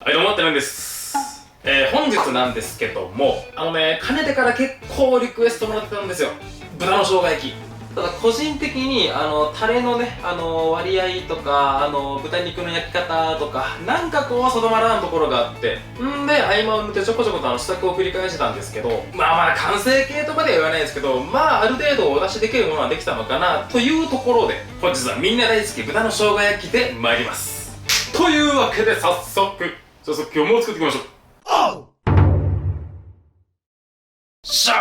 はい、どうも、てなんです。本日なんですけども、かねてから結構リクエストもらってたんですよ。豚の生姜焼き。ただ、個人的に、タレのね、割合とか、豚肉の焼き方とか、なんかこう、定まらんところがあって、んで、合間を縫ってちょこちょこと試作を繰り返してたんですけど、まあ完成形とまでは言わないですけど、ある程度お出しできるものはできたのかな、というところで、本日はみんな大好き豚の生姜焼きで参ります。というわけで、早速今日も作っていきましょう。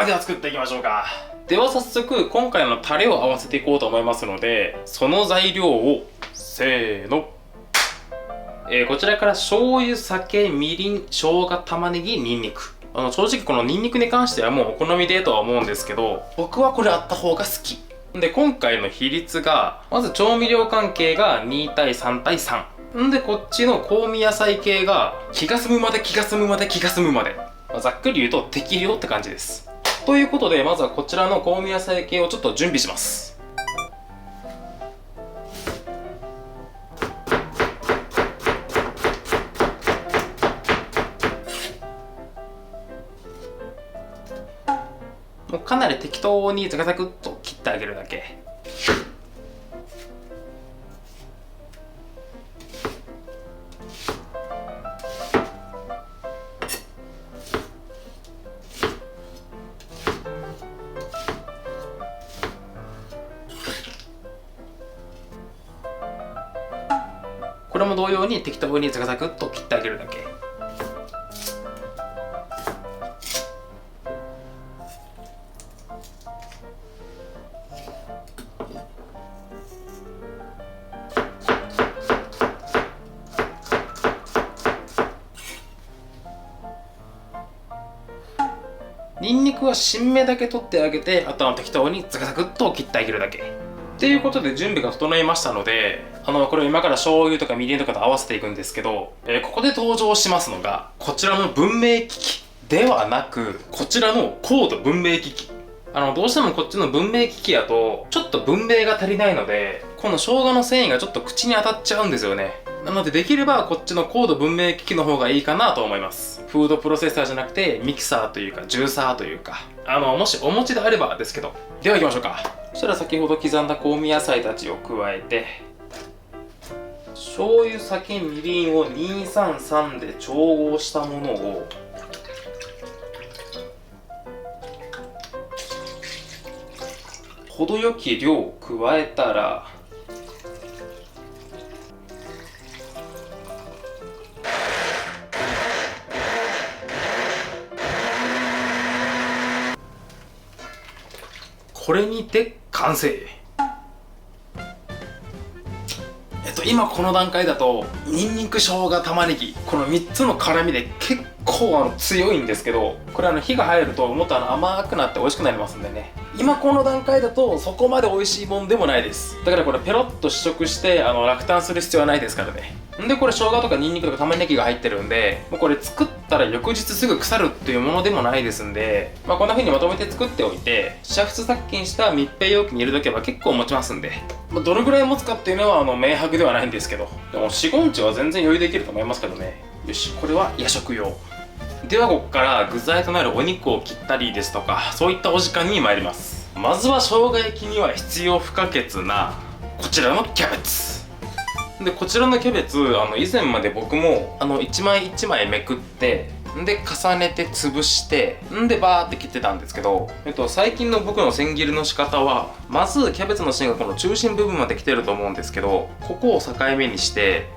では作っていきましょうか。では早速今回のタレを合わせていこうと思いますので、その材料をせーの、こちらから醤油、酒、みりん、生姜、玉ねぎ、ニンニク。正直このニンニクに関してはもうお好みでとは思うんですけど、僕はこれあった方が好きで、今回の比率がまず調味料関係が2対3対3で、こっちの香味野菜系が気が済むまでざっくり言うと適量って感じです。ということで、まずはこちらの香味野菜系をちょっと準備します。もうかなり適当にザクザクっと切ってあげるだけ。これも同様に適当にザクザクっと切ってあげるだけ。ニンニクは新芽だけ取ってあげて、あとは適当にザクザクっと切ってあげるだけ。っていうことで準備が整いましたので、これを今から醤油とかみりんとかと合わせていくんですけど、ここで登場しますのが、こちらの文明機器ではなく、こちらの高度文明機器。どうしてもこっちの文明機器やと、ちょっと文明が足りないので、この生姜の繊維がちょっと口に当たっちゃうんですよね。なのでできればこっちの高度文明機器の方がいいかなと思います。フードプロセッサーじゃなくてミキサーというかジューサーというか、もしお持ちであればですけど。では行きましょうか。そしたら先ほど刻んだ香味野菜たちを加えて、醤油、酒、みりんを233で調合したものを程よき量を加えたら、これにて完成。今この段階だとニンニク、生姜、玉ねぎ、この3つの辛みで結構強いんですけど、これ火が入るともっと甘くなって美味しくなりますんでね。今この段階だとそこまで美味しいもんでもないです。だからこれペロッと試食して落胆する必要はないですからね。でこれ生姜とかニンニクとか玉ねぎが入ってるんで、もうこれ作ったら翌日すぐ腐るっていうものでもないですんで、こんな風にまとめて作っておいて煮沸殺菌した密閉容器に入れとけば結構持ちますんで、どれぐらい持つかっていうのは明白ではないんですけど、でも4、5日は全然余裕できると思いますけどね。よし、これは夜食用では、ここから具材となるお肉を切ったりですとか、そういったお時間に参ります。まずは生姜焼きには必要不可欠なこちらのキャベツで、こちらのキャベツ以前まで僕も一枚一枚めくってで重ねて潰してでバーって切ってたんですけど、最近の僕の千切りの仕方は、まずキャベツの芯がこの中心部分まで来てると思うんですけど、ここを境目にして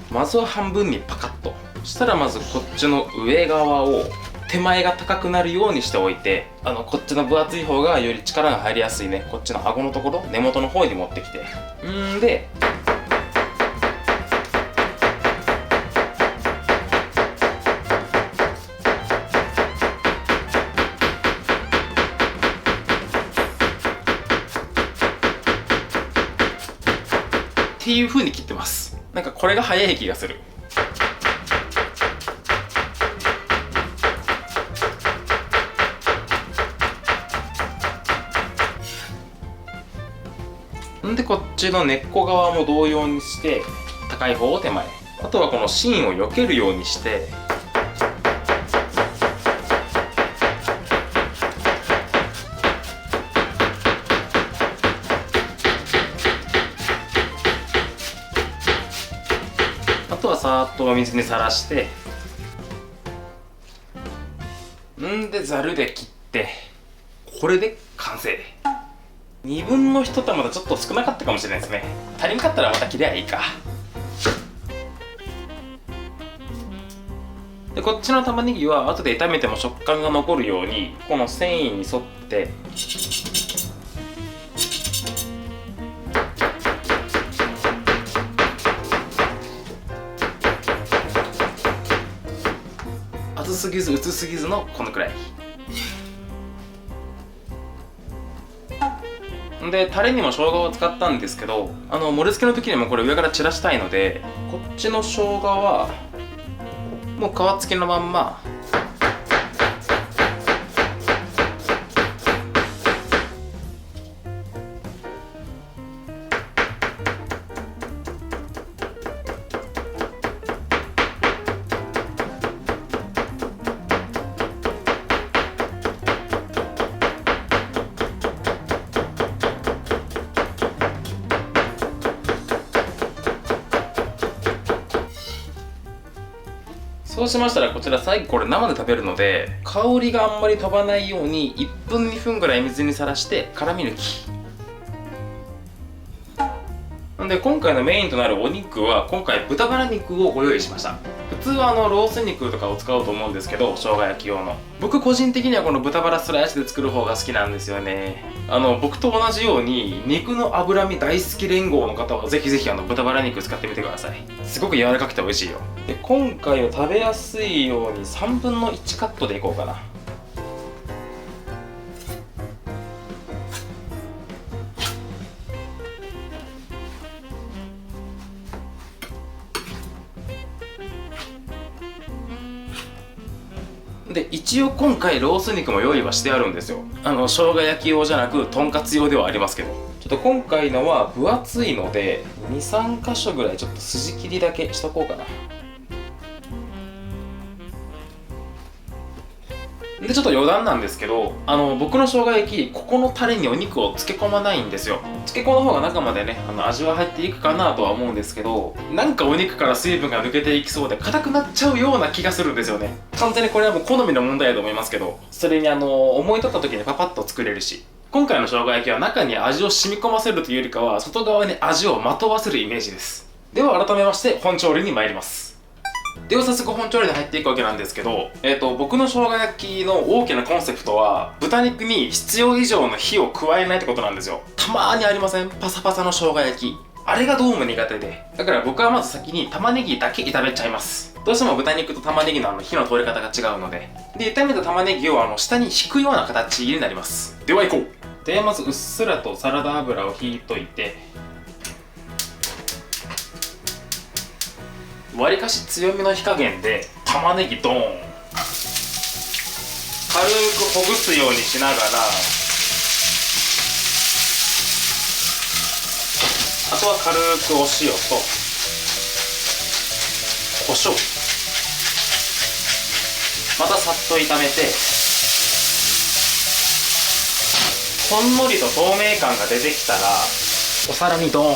まずは半分にパカッと。そしたらまずこっちの上側を手前が高くなるようにしておいて、こっちの分厚い方がより力が入りやすいね、こっちの顎のところ、根元の方に持ってきて、でっていう風に切ってます。なんかこれが早い気がする。んでこっちの根っこ側も同様にして、高い方を手前、あとはこの芯を避けるようにして、あとはさーっとお水にさらして、でざるで切って、これで完成。2分の1玉だとちょっと少なかったかもしれないですね。足りんかったらまた切りゃいいか。でこっちの玉ねぎは後で炒めても食感が残るようにこの繊維に沿って厚すぎず薄すぎずのこのくらいで、タレにも生姜を使ったんですけど、盛り付けの時にもこれ上から散らしたいので、こっちの生姜はもう皮付きのまんまそうしましたらこちら最後これ生で食べるので香りがあんまり飛ばないように1分2分ぐらい水にさらして辛み抜きなんで今回のメインとなるお肉は今回豚バラ肉をご用意しました。普通はロース肉とかを使おうと思うんですけど、生姜焼き用の僕個人的にはこの豚バラスライスで作る方が好きなんですよね。僕と同じように肉の脂身大好き連合の方はぜひぜひ豚バラ肉使ってみてください。すごく柔らかくて美味しいよ。で今回は食べやすいように3分の1カットでいこうかな。で一応今回ロース肉も用意はしてあるんですよ。生姜焼き用じゃなくとんかつ用ではありますけど、ちょっと今回のは分厚いので 2,3 箇所ぐらいちょっと筋切りだけしとこうかな。でちょっと余談なんですけど、僕の生姜焼きここのタレにお肉を漬け込まないんですよ。漬け込む方が中までね味は入っていくかなとは思うんですけど、なんかお肉から水分が抜けていきそうで硬くなっちゃうような気がするんですよね。完全にこれはもう好みの問題だと思いますけど、それに思い立った時にパパッと作れるし、今回の生姜焼きは中に味を染み込ませるというよりかは外側に味をまとわせるイメージです。では改めまして本調理に参ります。では早速本調理に入っていくわけなんですけど、僕の生姜焼きの大きなコンセプトは豚肉に必要以上の火を加えないってことなんですよ。たまーにありません？パサパサの生姜焼き。あれがどうも苦手で、だから僕はまず先に玉ねぎだけ炒めちゃいます。どうしても豚肉と玉ねぎの火の通り方が違うので、炒めた玉ねぎを下に引くような形になります。では行こう。でまずうっすらとサラダ油を引いといて、わりかし強めの火加減で玉ねぎドーン、軽くほぐすようにしながら、あとは軽くお塩と胡椒、またさっと炒めて、ほんのりと透明感が出てきたらお皿にドーン、は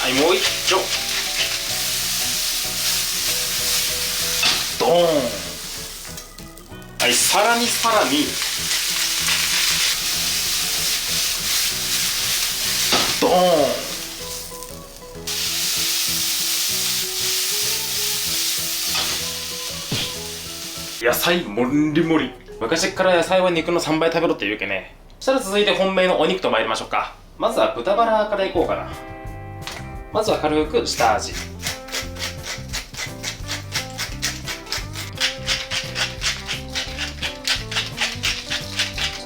い、もう一丁ドーン、はい、さらにドーン、野菜もりもり。昔から野菜は肉の3倍食べろって言うけね。そしたら続いて本命のお肉と参りましょうか。まずは豚バラからいこうかな。まずは軽く下味、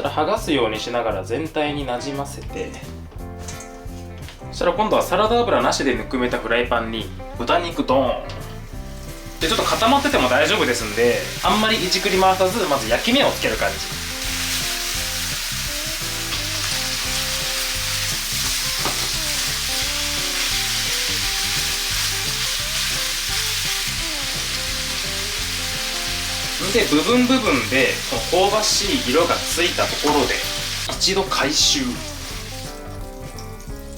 剥がすようにしながら全体になじませて、そしたら今度はサラダ油なしでぬくめたフライパンに豚肉ドーンで、ちょっと固まってても大丈夫ですんで、あんまりいじくり回さずまず焼き目をつける感じ。で部分部分でこの香ばしい色がついたところで一度回収。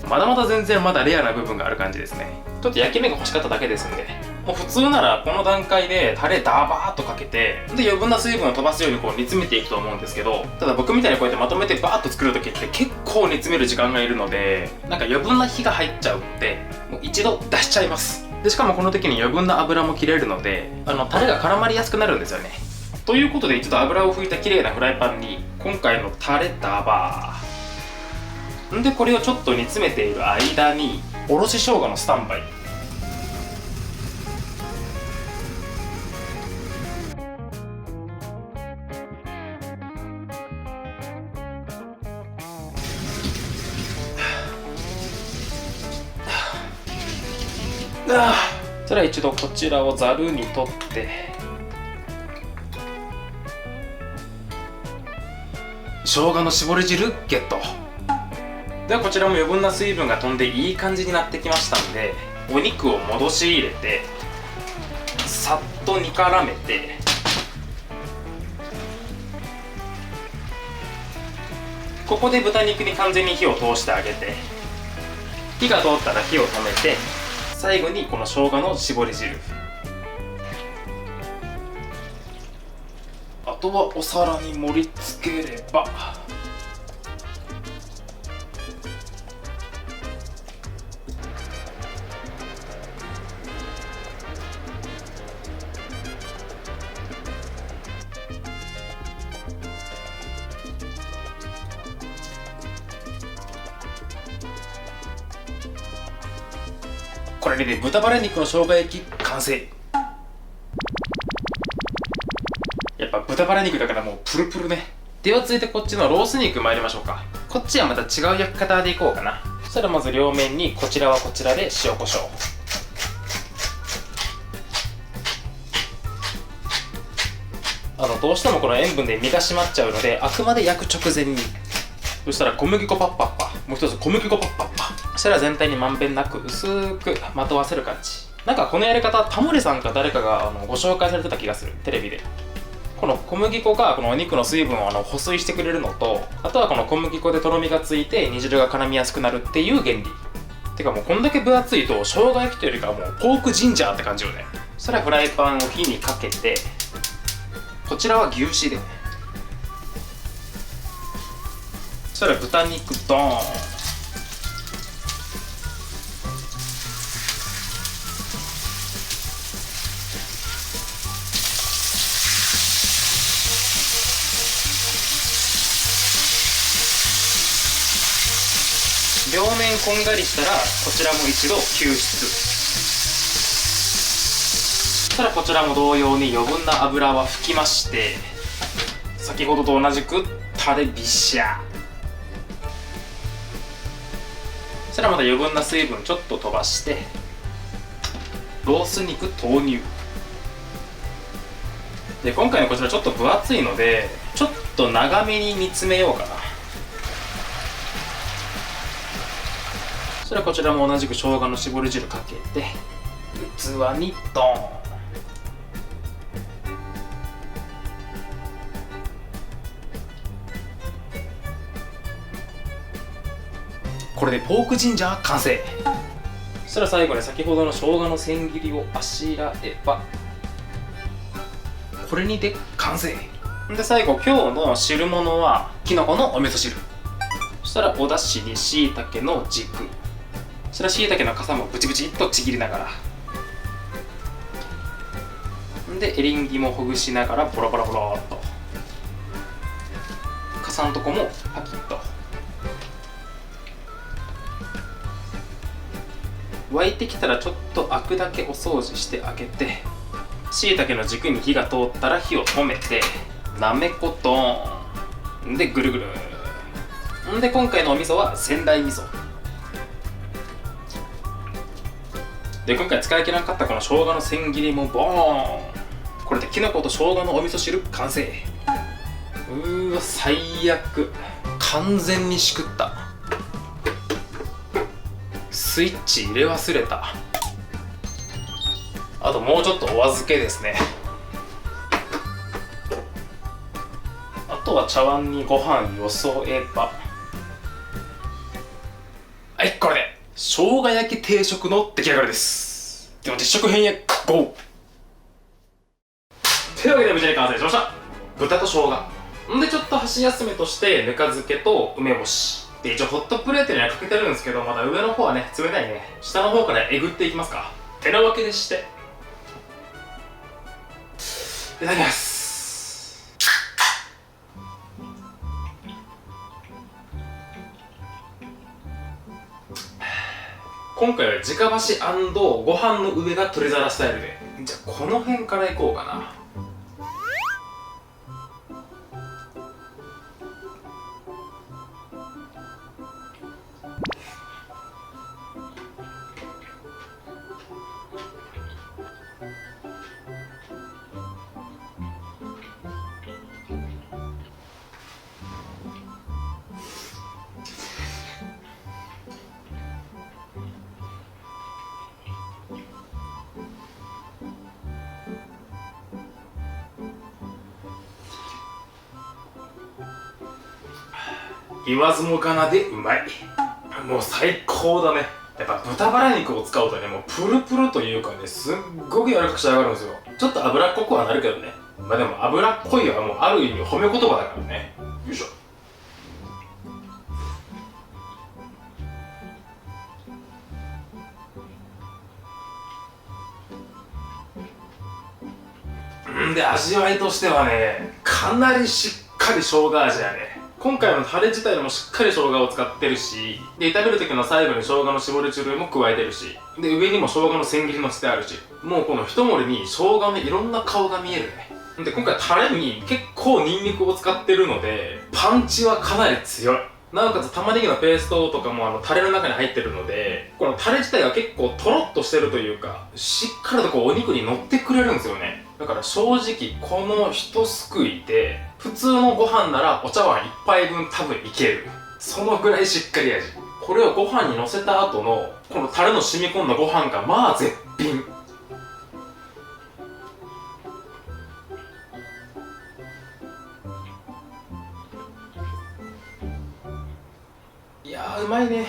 まだまだ全然まだレアな部分がある感じですね。ちょっと焼き目が欲しかっただけですんで、もう普通ならこの段階でタレダバーっとかけて、で余分な水分を飛ばすようにこう煮詰めていくと思うんですけど、ただ僕みたいにこうやってまとめてバーッと作る時って結構煮詰める時間がいるので、なんか余分な火が入っちゃうんで、もう一度出しちゃいます。でしかもこの時に余分な油も切れるので、タレが絡まりやすくなるんですよね。ということで一度油を拭いた綺麗なフライパンに今回のタレダバーで、これをちょっと煮詰めている間におろし生姜のスタンバイ。そしたら一度こちらをざるにとって、生姜の絞り汁ゲット。ではこちらも余分な水分が飛んでいい感じになってきましたんで、お肉を戻し入れてさっと煮絡めて、ここで豚肉に完全に火を通してあげて、火が通ったら火を止めて、最後にこの生姜の絞り汁。あとはお皿に盛り付ければ、これで豚バラ肉の生姜焼き完成。やっぱ豚バラ肉だからもうプルプルね。では続いてこっちのロース肉参りましょうか。こっちはまた違う焼き方でいこうかな。そしたらまず両面にこちらはこちらで塩コショウ。どうしてもこの塩分で身が締まっちゃうので、あくまで焼く直前に。そしたら小麦粉パッパッパ、もう一つ小麦粉パッパッパ。そしたら全体にまんべんなく薄くまとわせる感じ。なんかこのやり方、タモリさんか誰かがご紹介されてた気がする、テレビで。この小麦粉がこのお肉の水分を保水してくれるのと、あとはこの小麦粉でとろみがついて煮汁が絡みやすくなるっていう原理。てかもうこんだけ分厚いと生姜焼きというよりかはもうポークジンジャーって感じよね。そしたらフライパンを火にかけて、こちらは牛脂で、そしたら豚肉ドーン。両面こんがりしたらこちらも一度救出。そしたらこちらも同様に余分な油は拭きまして、先ほどと同じくタレビシャ。そしたらまた余分な水分ちょっと飛ばしてロース肉投入で、今回のこちらちょっと分厚いのでちょっと長めに煮詰めようかな。そしたらこちらも同じく生姜の絞り汁かけて器にドーン。これでポークジンジャー完成。そしたら最後に先ほどの生姜の千切りをあしらえばこれにて完成で、最後今日の汁物はきのこのお味噌汁。そしたらおだしにしいたけの軸、そしたらしいたけのかさもブチブチっとちぎりながら、でエリンギもほぐしながらボロボロボロっと、かさんとこもパキッと。沸いてきたらちょっとアクだけお掃除してあげて、しいたけの軸に火が通ったら火を止めて、なめこドーンでぐるぐるで、今回のお味噌は仙台味噌で、今回使い切らなかったこの生姜の千切りもボーン。これできのこと生姜のお味噌汁完成。わ最悪、完全にしくった。スイッチ入れ忘れた。あともうちょっとお預けですね。とは茶碗にご飯よそえば、はい、これで生姜焼き定食の出来上がりです。では実食編へゴー。というわけで無事に完成しました。豚と生姜んで、ちょっと箸休めとしてぬか漬けと梅干しで、一応ホットプレートにはかけてるんですけど、まだ上の方はね冷たいね。下の方からえぐっていきますか。てなわけでして、いただきます。今回は直箸&ご飯の上が取り皿スタイルで、じゃあこの辺からいこうかな。言わずもがなでうまい。もう最高だね。やっぱ豚バラ肉を使うとね、もうプルプルというかね、すっごく柔らかく仕上がるんですよ。ちょっと脂っこくはなるけどね。まあでも脂っこいはもうある意味褒め言葉だからね。よいしょ。で、味わいとしてはね、かなりしっかり生姜味やね。今回のタレ自体もしっかり生姜を使ってるし、で、炒める時の最後に生姜の絞り汁も加えてるし、で、上にも生姜の千切りのせてあるし、もうこの一盛りに生姜のいろんな顔が見えるね。で、今回タレに結構ニンニクを使ってるので、パンチはかなり強い。なおかつ玉ねぎのペーストとかもタレの中に入ってるので、このタレ自体が結構トロッとしてるというか、しっかりとこうお肉に乗ってくれるんですよね。だから正直この一すくいで普通のご飯ならお茶碗1杯分多分いける。そのぐらいしっかり味。これをご飯にのせた後のこのタレの染み込んだご飯がまあ絶品。いやーうまいね。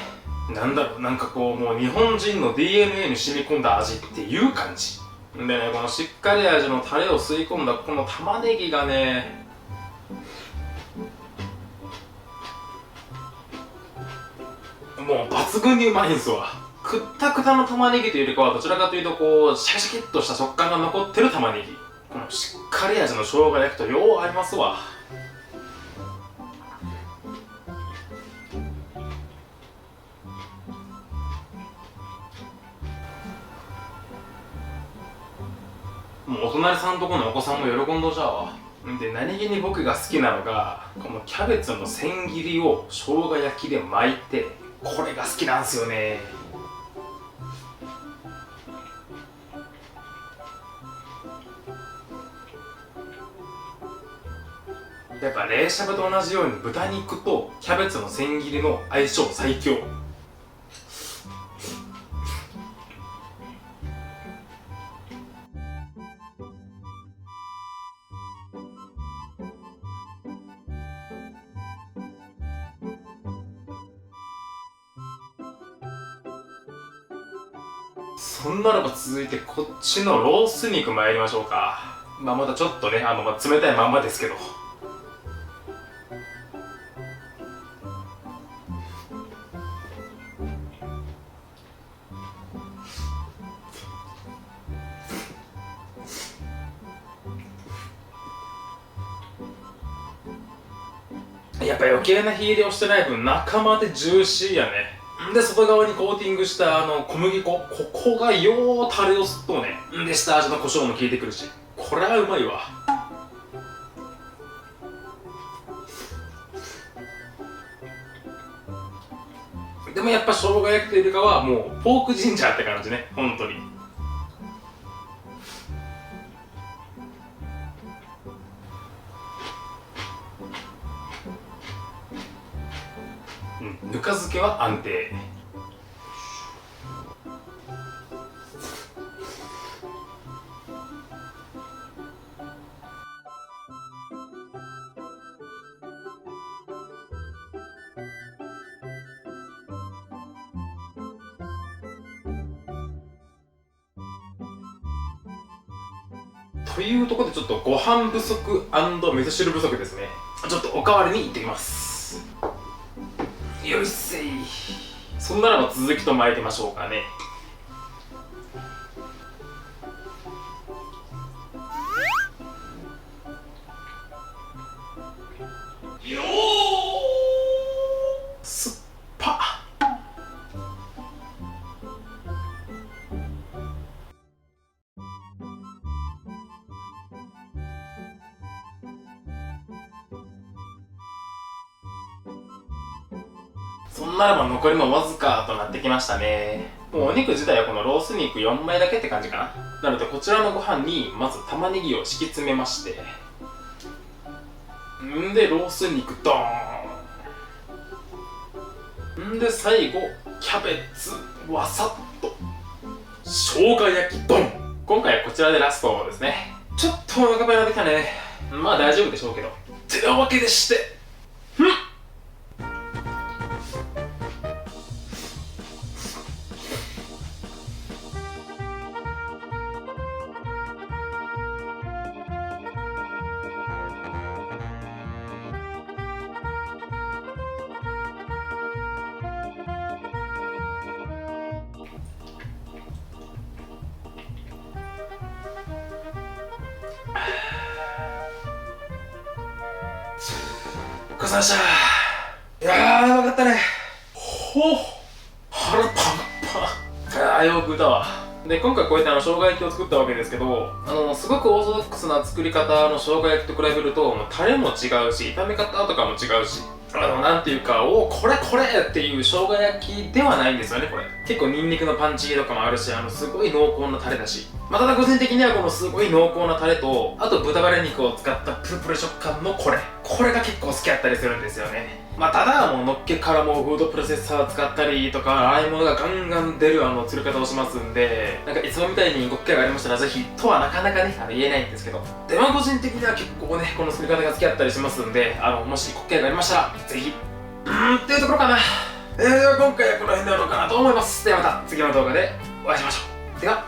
なんだろう、なんかこうもう日本人の DNA に染み込んだ味っていう感じでね、このしっかり味のタレを吸い込んだこの玉ねぎがね、もう抜群にうまいんすわ。くったくたの玉ねぎというよりかはどちらかというとこうシャキシャキっとした食感が残ってる玉ねぎ。このしっかり味の生姜焼きとよう合いますわ。もうお隣さんとこのお子さんも喜んどじゃわ。で、何気に僕が好きなのがこのキャベツの千切りを生姜焼きで巻いて、これが好きなんですよね。やっぱ冷しゃぶと同じように豚肉とキャベツの千切りの相性最強。そんなのが続いてこっちのロース肉参りましょうか。まあまだちょっとね、冷たいまんまですけど。やっぱ余計な火入れをしてない分中までジューシーやね。で、外側にコーティングした小麦粉、ここがようタレを吸っとうね。で、下味の胡椒も効いてくるし、これはうまいわ。でもやっぱ生姜焼きというよりかはもうポークジンジャーって感じね、本当に。ぬか漬けは安定。というところでちょっとご飯不足&味噌汁不足ですね。ちょっとおかわりに行ってきます。よいせい。そんならば続きと参りましょうかね。よーすっぱ。そんならば残りもわずかとなってきましたね。もうお肉自体はこのロース肉4枚だけって感じかな。なのでこちらのご飯にまず玉ねぎを敷き詰めまして、んでロース肉ドーン、んで最後キャベツわさっと、生姜焼きドン。今回はこちらでラストですね。ちょっとお腹ペラできたね。まあ大丈夫でしょうけど。てなわけでしてごちそうさまでした。いやー、うまかったね。ほっ、腹パンパン。よく食うたわ。で、今回こうやって生姜焼きを作ったわけですけど、すごくオーソドックスな作り方の生姜焼きと比べると、もうタレも違うし、炒め方とかも違うし、なんていうか、これっていう生姜焼きではないんですよね、これ。結構ニンニクのパンチとかもあるし、すごい濃厚なタレだし。ただ個人的にはこのすごい濃厚なタレと、あと豚バラ肉を使ったプルプル食感のこれが結構好きだったりするんですよね。ただもうのっけからもうフードプロセッサー使ったりとか、洗い物がガンガン出る作り方をしますんで、なんかいつもみたいにご機会がありましたらぜひとはなかなかね、言えないんですけど、でも個人的には結構ね、この作り方が好きだったりしますんで、もしご機会がありましたらぜひっていうところかな。では今回はこの辺で終わろうかなと思います。ではまた次の動画でお会いしましょう。では